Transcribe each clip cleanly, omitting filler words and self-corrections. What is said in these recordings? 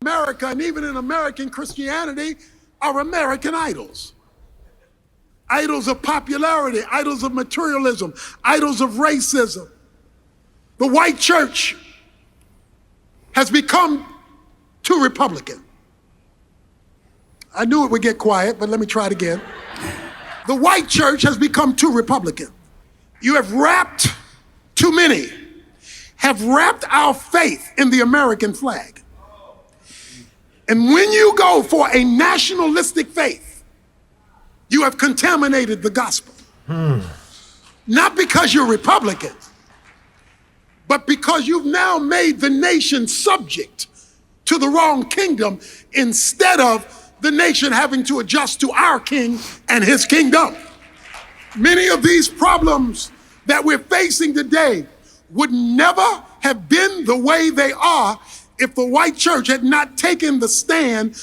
America and even in American Christianity are American idols. Idols of popularity, idols of materialism, idols of racism. The white church has become too Republican. I knew it would get quiet, but let me try it again. The white church has become too Republican. You have wrapped, too many, have wrapped our faith in the American flag. And when you go for a nationalistic faith, you have contaminated the gospel. Not because you're Republican, but because you've now made the nation subject to the wrong kingdom instead of the nation having to adjust to our king and his kingdom. Many of these problems that we're facing today would never have been the way they are if the white church had not taken the stand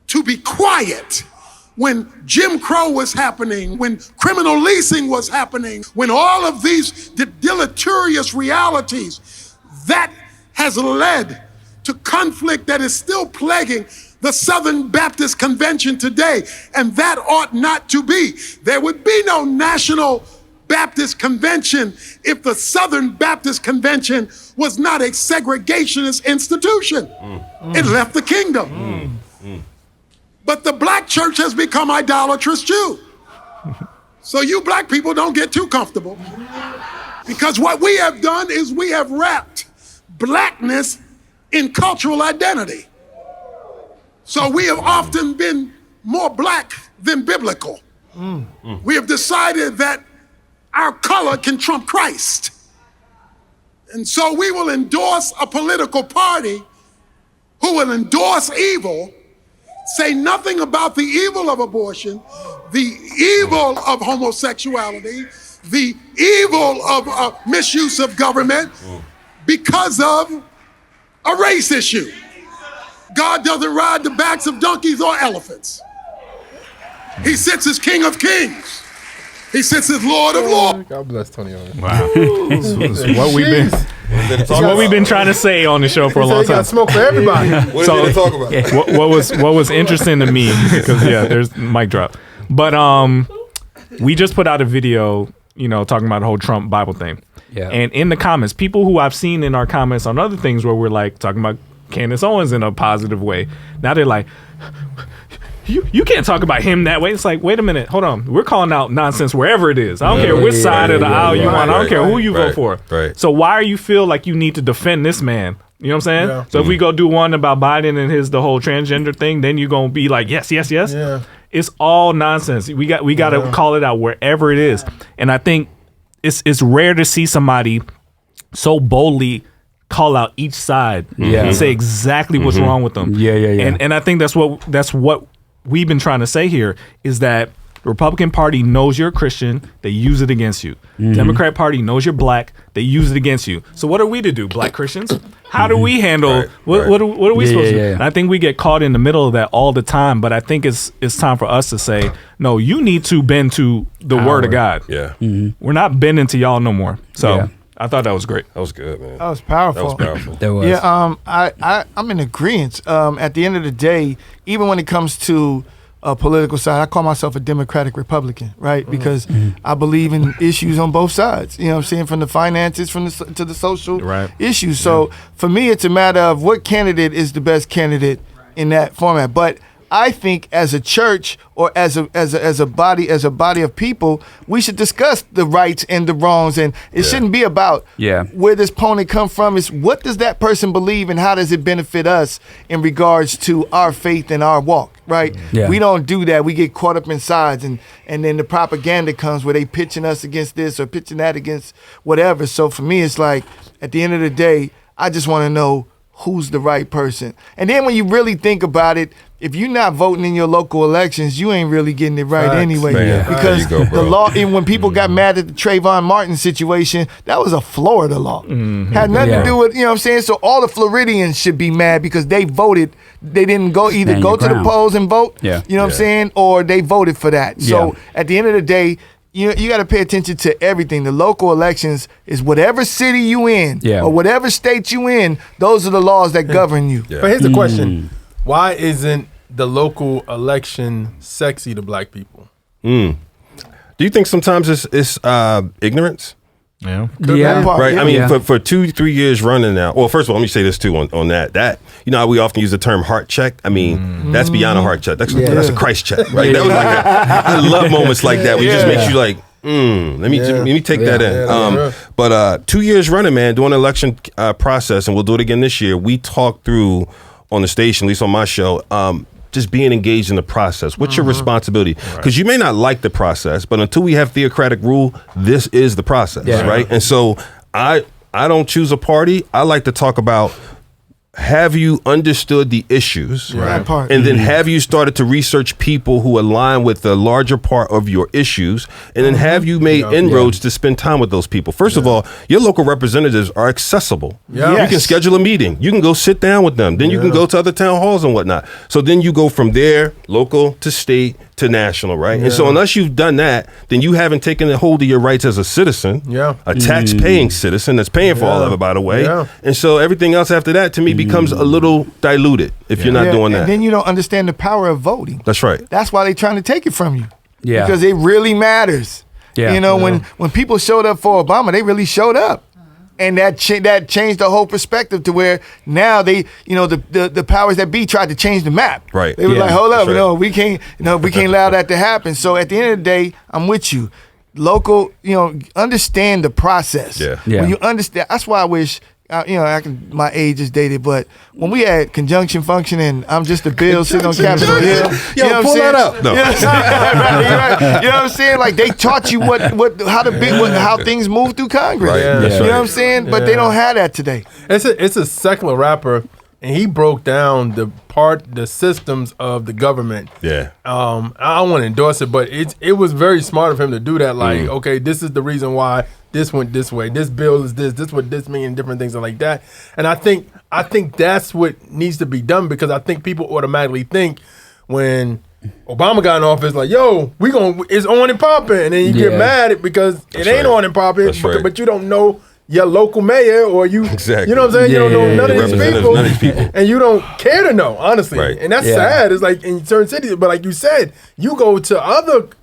to be quiet when Jim Crow was happening, when criminal leasing was happening, when all of these deleterious realities, that has led to conflict that is still plaguing the Southern Baptist Convention today, and that ought not to be. There would be no National Baptist Convention if the Southern Baptist Convention was not a segregationist institution. It left the kingdom. But the black church has become idolatrous too. So you black people don't get too comfortable, because what we have done is we have wrapped blackness in cultural identity. So we have often been more black than biblical. We have decided that our color can trump Christ. And so we will endorse a political party who will endorse evil, say nothing about the evil of abortion, the evil of homosexuality, the evil of misuse of government because of a race issue. God doesn't ride the backs of donkeys or elephants. He sits as King of Kings. He sits as Lord of Lords. God bless Tony. Wow. It's what we've been trying to say on the show for a long time. Got smoke for everybody. What did they talk about? What was interesting to me, because there's mic drop. But we just put out a video, talking about the whole Trump Bible thing. Yeah. And in the comments, people who I've seen in our comments on other things where we're like talking about Candace Owens in a positive way, now they're like, you can't talk about him that way. It's like, wait a minute, hold on. We're calling out nonsense wherever it is. I don't care which side of the aisle you on. I don't care who you vote for. Right. So why do you feel like you need to defend this man? You know what I'm saying? Yeah. So if we go do one about Biden and the whole transgender thing, then you're gonna be like, yes. Yeah. It's all nonsense. We got to call it out wherever it is. And I think it's rare to see somebody so boldly call out each side and say exactly what's wrong with them. Yeah. And I think that's what we've been trying to say here is that the Republican Party knows you're a Christian, they use it against you. Democrat Party knows you're black, they use it against you. So what are we to do, black Christians? How do we handle what are we supposed to do? And I think we get caught in the middle of that all the time, but I think it's time for us to say, no, you need to bend to the word of God. Yeah. We're not bending to y'all no more. So I thought that was great. That was good, man. That was powerful. That was. Yeah, I'm in agreement. At the end of the day, even when it comes to a political side, I call myself a Democratic Republican, right? Because I believe in issues on both sides. You know what I'm saying? From the finances, to the social issues. So for me, it's a matter of what candidate is the best candidate in that format. But I think as a church or as a body of people, we should discuss the rights and the wrongs, and it shouldn't be about where this opponent come from. It's what does that person believe and how does it benefit us in regards to our faith and our walk, right? Yeah. We don't do that. We get caught up in sides, and then the propaganda comes where they pitching us against this or pitching that against whatever. So for me, it's like at the end of the day, I just want to know who's the right person. And then when you really think about it, if you're not voting in your local elections, you ain't really getting it right anyway. Man. Because the law, and when people got mad at the Trayvon Martin situation, that was a Florida law. Had nothing to do with, you know what I'm saying? So all the Floridians should be mad because they voted. They didn't go to the polls and vote, you know what I'm saying? Or they voted for that. So at the end of the day, you got to pay attention to everything. The local elections is whatever city you in or whatever state you in, those are the laws that govern you. Yeah. But here's the question. Why isn't the local election sexy to black people? Do you think sometimes it's ignorance? Yeah. Right. I mean, for 2-3 years running now. Well, first of all, let me say this too on that. That, you know, we often use the term heart check. I mean, that's beyond a heart check. That's a Christ check, right? That was like I love moments like that where it just makes you like, let me take that in. But 2 years running, man, during the election process, and we'll do it again this year, we talked through on the station, at least on my show, just being engaged in the process. What's your responsibility? Because you may not like the process, but until we have theocratic rule, this is the process, right? And so I don't choose a party. I like to talk about, have you understood the issues? That part. And then have you started to research people who align with the larger part of your issues? And then have you made inroads to spend time with those people? First of all, your local representatives are accessible. You can schedule a meeting. You can go sit down with them. Then you can go to other town halls and whatnot. So then you go from there, local to state to national, right? And so unless you've done that, then you haven't taken a hold of your rights as a citizen, a tax-paying citizen that's paying for all of it, by the way. And so everything else after that, to me, becomes a little diluted if you're not doing that. And then you don't understand the power of voting. That's right. That's why they're trying to take it from you. Yeah. Because it really matters. Yeah. You know, when people showed up for Obama, they really showed up. And that changed the whole perspective to where now they, you know, the powers that be tried to change the map. Right. They were like, hold up, we can't allow that to happen. So at the end of the day, I'm with you. Local, understand the process. Yeah. When you understand, that's why I wish, my age is dated, but when we had conjunction function and I'm just a bill sitting on Capitol Hill, pull that up. No. You know what I'm saying? Like they taught you how things move through Congress. Right. You know what I'm saying? But they don't have that today. It's a secular rapper, and he broke down the systems of the government. Yeah. I don't want to endorse it, but it was very smart of him to do that. Like, okay, this is the reason why this went this way. This bill is this what this means, different things like that. And I think that's what needs to be done, because I think people automatically think when Obama got in office, like, yo, it's on and popping, and then you get mad because it ain't on and popping, but you don't know your local mayor or you know what I'm saying? You don't know none of these people, and you don't care to know, honestly. And that's sad. It's like in certain cities, but like you said, you go to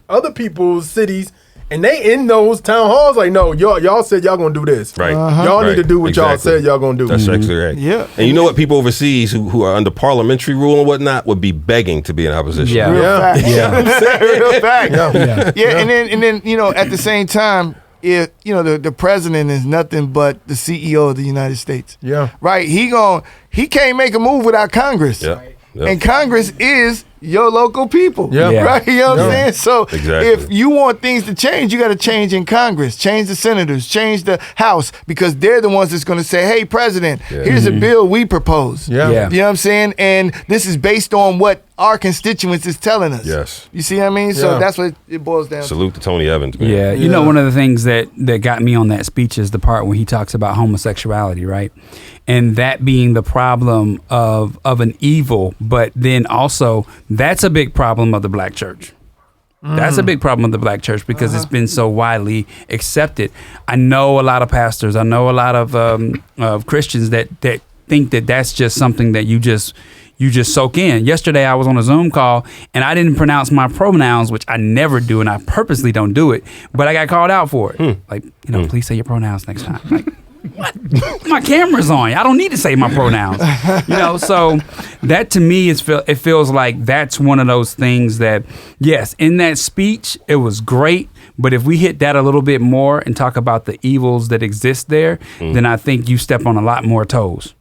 other people's cities and they in those town halls like, no, y'all said y'all gonna do this. Right. Y'all need to do what y'all said y'all gonna do. That's actually right. Yeah. And you know what? People overseas who are under parliamentary rule and whatnot would be begging to be in opposition. Yeah. Real fact. Real fact. Yeah. And then at the same time, if the president is nothing but the CEO of the United States. Yeah. Right. He can't make a move without Congress. Yeah. And Congress is your local people. Yeah. Right? You know what I'm saying? So if you want things to change, you got to change in Congress, change the senators, change the House, because they're the ones that's going to say, hey, President, here's a bill we propose. Yeah. You know what I'm saying? And this is based on what our constituents is telling us. Yes. You see what I mean? So that's what it boils down to. Salute to Tony Evans, man. Yeah. You know, one of the things that got me on that speech is the part where he talks about homosexuality, right? And that being the problem of an evil, but then also that's a big problem of the black church. That's a big problem of the black church because it's been so widely accepted. I know a lot of pastors. I know a lot of Christians that think that that's just something that you just soak in. Yesterday, I was on a Zoom call and I didn't pronounce my pronouns, which I never do, and I purposely don't do it. But I got called out for it. Like, please say your pronouns next time. Like, what? My camera's on. I don't need to say my pronouns. So that to me it feels like that's one of those things that, yes, in that speech it was great, but if we hit that a little bit more and talk about the evils that exist there, then I think you step on a lot more toes.